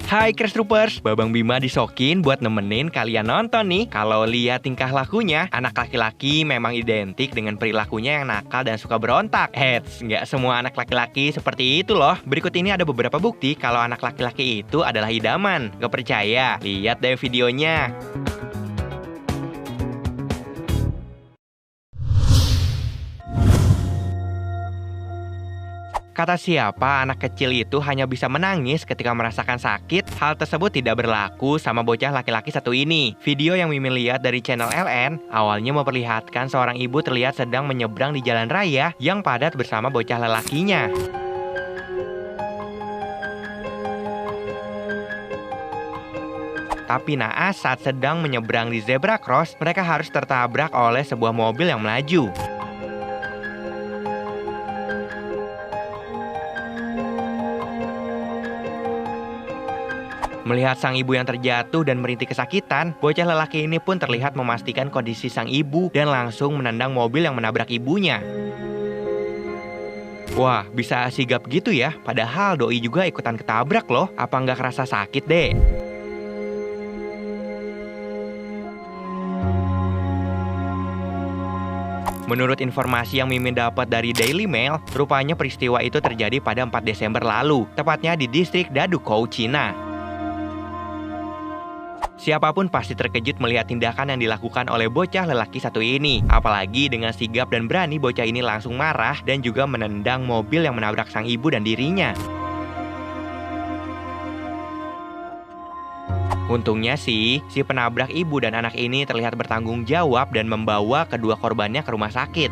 Hai Crash Troopers, Babang Bima disokin buat nemenin kalian nonton nih. Kalau lihat tingkah lakunya, anak laki-laki memang identik dengan perilakunya yang nakal dan suka berontak. Nggak semua anak laki-laki seperti itu loh. Berikut ini ada beberapa bukti kalau anak laki-laki itu adalah idaman. Gak percaya? Lihat deh videonya. Kata siapa anak kecil itu hanya bisa menangis ketika merasakan sakit? Hal tersebut tidak berlaku sama bocah laki-laki satu ini. Video yang Mimin lihat dari channel LN awalnya memperlihatkan seorang ibu terlihat sedang menyeberang di jalan raya yang padat bersama bocah lelakinya. Tapi naas saat sedang menyeberang di zebra cross, mereka harus tertabrak oleh sebuah mobil yang melaju. Melihat sang ibu yang terjatuh dan merintih kesakitan, bocah lelaki ini pun terlihat memastikan kondisi sang ibu dan langsung menendang mobil yang menabrak ibunya. Wah, bisa sigap gitu ya? Padahal doi juga ikutan ketabrak loh. Apa nggak kerasa sakit deh? Menurut informasi yang Mimin dapat dari Daily Mail, rupanya peristiwa itu terjadi pada 4 Desember lalu, tepatnya di distrik Dadukou, Cina. Siapapun pasti terkejut melihat tindakan yang dilakukan oleh bocah lelaki satu ini. Apalagi dengan sigap dan berani bocah ini langsung marah dan juga menendang mobil yang menabrak sang ibu dan dirinya. Untungnya sih, si penabrak ibu dan anak ini terlihat bertanggung jawab dan membawa kedua korbannya ke rumah sakit.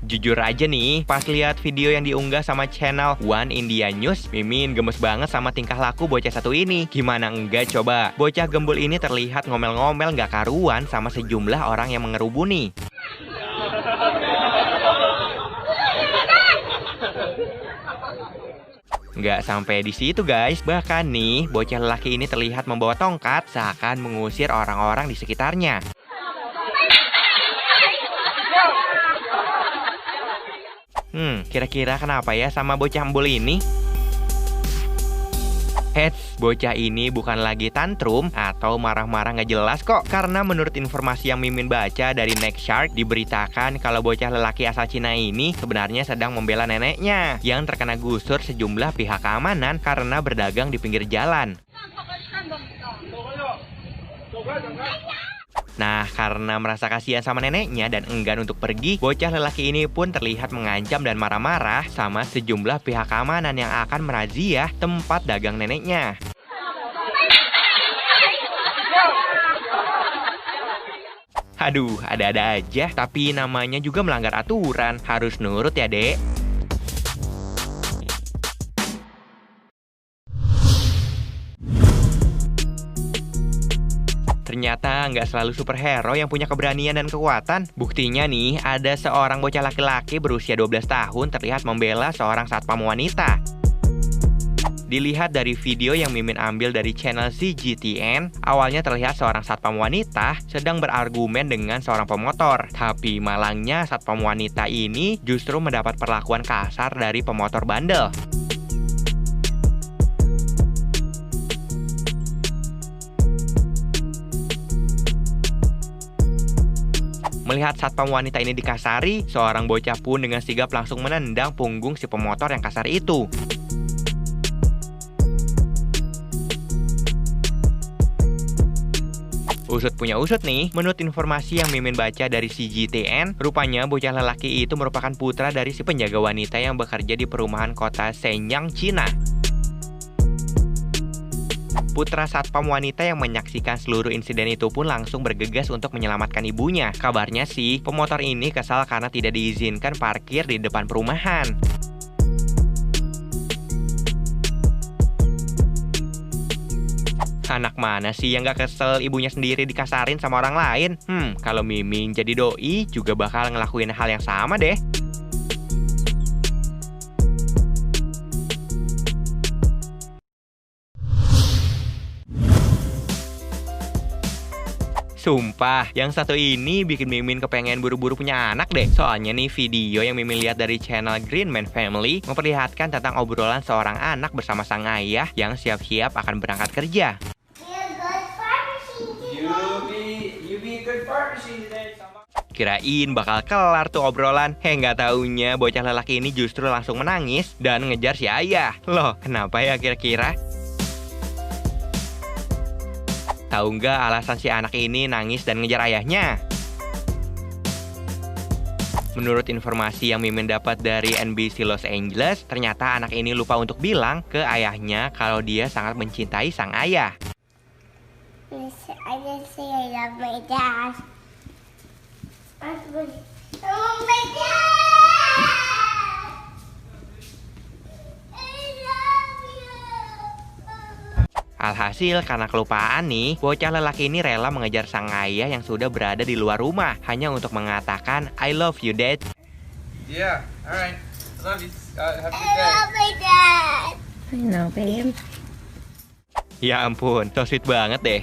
Jujur aja nih, pas lihat video yang diunggah sama channel One India News, Mimin gemes banget sama tingkah laku bocah satu ini. Gimana enggak coba? Bocah gembul ini terlihat ngomel-ngomel gak karuan sama sejumlah orang yang mengerubuni. Nggak sampai di situ guys, bahkan nih bocah lelaki ini terlihat membawa tongkat seakan mengusir orang-orang di sekitarnya. Kira-kira kenapa ya sama bocah embul ini? Bocah ini bukan lagi tantrum atau marah-marah nggak jelas kok. Karena menurut informasi yang Mimin baca dari Nextshark, diberitakan kalau bocah lelaki asal Cina ini sebenarnya sedang membela neneknya yang terkena gusur sejumlah pihak keamanan karena berdagang di pinggir jalan. Nah, karena merasa kasihan sama neneknya dan enggan untuk pergi, bocah lelaki ini pun terlihat mengancam dan marah-marah sama sejumlah pihak keamanan yang akan merazia tempat dagang neneknya. Aduh, ada-ada aja, tapi namanya juga melanggar aturan. Harus nurut ya, Dek. Ternyata nggak selalu superhero yang punya keberanian dan kekuatan. Buktinya nih, ada seorang bocah laki-laki berusia 12 tahun terlihat membela seorang satpam wanita. Dilihat dari video yang Mimin ambil dari channel CGTN, awalnya terlihat seorang satpam wanita sedang berargumen dengan seorang pemotor. Tapi malangnya satpam wanita ini justru mendapat perlakuan kasar dari pemotor bandel. Melihat satpam wanita ini dikasari, seorang bocah pun dengan sigap langsung menendang punggung si pemotor yang kasar itu. Usut punya usut nih, menurut informasi yang Mimin baca dari CGTN, rupanya bocah lelaki itu merupakan putra dari si penjaga wanita yang bekerja di perumahan kota Shenyang, Cina. Putra satpam wanita yang menyaksikan seluruh insiden itu pun langsung bergegas untuk menyelamatkan ibunya. Kabarnya sih, pemotor ini kesal karena tidak diizinkan parkir di depan perumahan. Anak mana sih yang gak kesel ibunya sendiri dikasarin sama orang lain? Kalau Mimin jadi doi juga bakal ngelakuin hal yang sama deh. Sumpah, yang satu ini bikin Mimin kepengen buru-buru punya anak deh. Soalnya nih video yang Mimin lihat dari channel Green Man Family memperlihatkan tentang obrolan seorang anak bersama sang ayah yang siap-siap akan berangkat kerja. Kirain bakal kelar tuh obrolan. Nggak taunya bocah lelaki ini justru langsung menangis dan ngejar si ayah. Loh, kenapa ya kira-kira? Tahu nggak alasan si anak ini nangis dan ngejar ayahnya? Menurut informasi yang Mimin dapat dari NBC Los Angeles, ternyata anak ini lupa untuk bilang ke ayahnya kalau dia sangat mencintai sang ayah. Alhasil, karena kelupaan nih, bocah lelaki ini rela mengejar sang ayah yang sudah berada di luar rumah hanya untuk mengatakan, "I love you, Dad." Yeah, alright. Love you. Have a good day. I love my dad. I know, babe. Ya ampun, so sweet banget deh.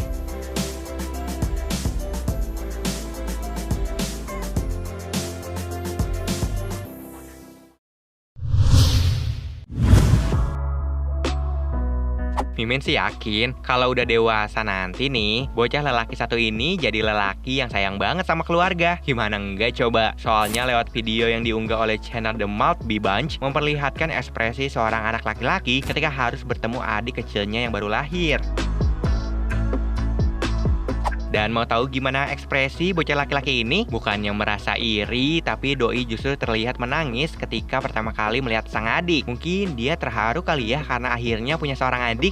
Mimin sih yakin kalau udah dewasa nanti nih, bocah lelaki satu ini jadi lelaki yang sayang banget sama keluarga. Gimana enggak coba? Soalnya lewat video yang diunggah oleh channel The Maltby Bunch memperlihatkan ekspresi seorang anak laki-laki ketika harus bertemu adik kecilnya yang baru lahir. Dan mau tahu gimana ekspresi bocah laki-laki ini? Bukannya merasa iri, tapi doi justru terlihat menangis ketika pertama kali melihat sang adik. Mungkin dia terharu kali ya karena akhirnya punya seorang adik.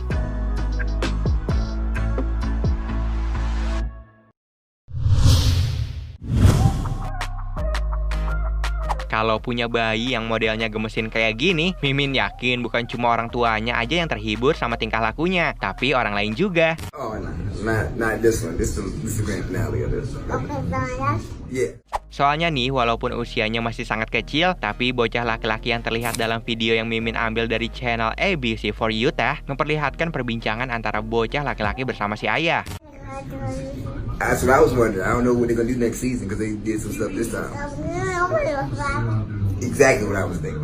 Kalau punya bayi yang modelnya gemesin kayak gini, Mimin yakin bukan cuma orang tuanya aja yang terhibur sama tingkah lakunya, tapi orang lain juga. Oh, no, not this one. This is the grand finale of this. Yeah. Soalnya nih, walaupun usianya masih sangat kecil, tapi bocah laki-laki yang terlihat dalam video yang Mimin ambil dari channel ABC for Utah memperlihatkan perbincangan antara bocah laki-laki bersama si ayah. That's what I was wondering. I don't know what they're gonna do next season because they did some stuff this time. Exactly what I was thinking.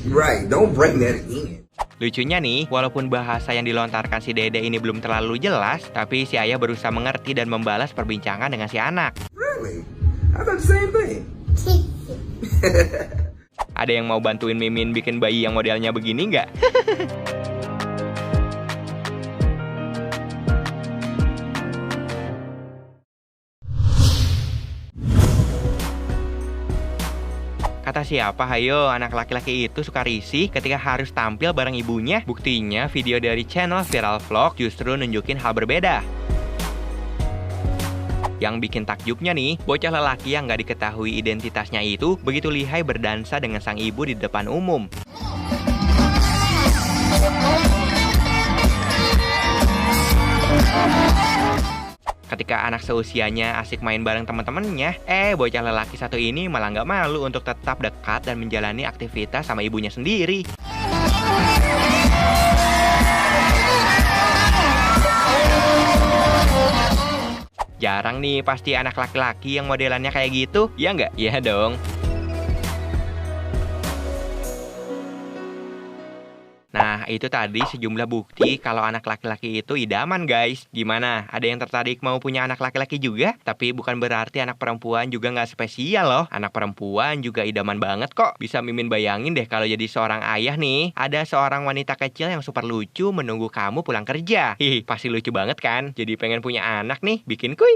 Right, don't bring that again. Lucunya nih, walaupun bahasa yang dilontarkan si Dede ini belum terlalu jelas, tapi si ayah berusaha mengerti dan membalas perbincangan dengan si anak. Really? I thought the same thing. Ada yang mau bantuin Mimin bikin bayi yang modelnya begini nggak? Kata siapa, hayo, anak laki-laki itu suka risih ketika harus tampil bareng ibunya. Buktinya video dari channel Viral Vlog justru nunjukin hal berbeda. Yang bikin takjubnya nih, bocah lelaki yang nggak diketahui identitasnya itu begitu lihai berdansa dengan sang ibu di depan umum. Ketika anak seusianya asik main bareng teman-temannya, bocah lelaki satu ini malah nggak malu untuk tetap dekat dan menjalani aktivitas sama ibunya sendiri. Jarang nih pasti anak laki-laki yang modelannya kayak gitu, ya nggak? Iya dong. Nah, itu tadi sejumlah bukti kalau anak laki-laki itu idaman, guys. Gimana? Ada yang tertarik mau punya anak laki-laki juga? Tapi bukan berarti anak perempuan juga nggak spesial loh. Anak perempuan juga idaman banget kok. Bisa Mimin bayangin deh kalau jadi seorang ayah nih, ada seorang wanita kecil yang super lucu menunggu kamu pulang kerja. Pasti lucu banget kan? Jadi pengen punya anak nih, bikin kuy.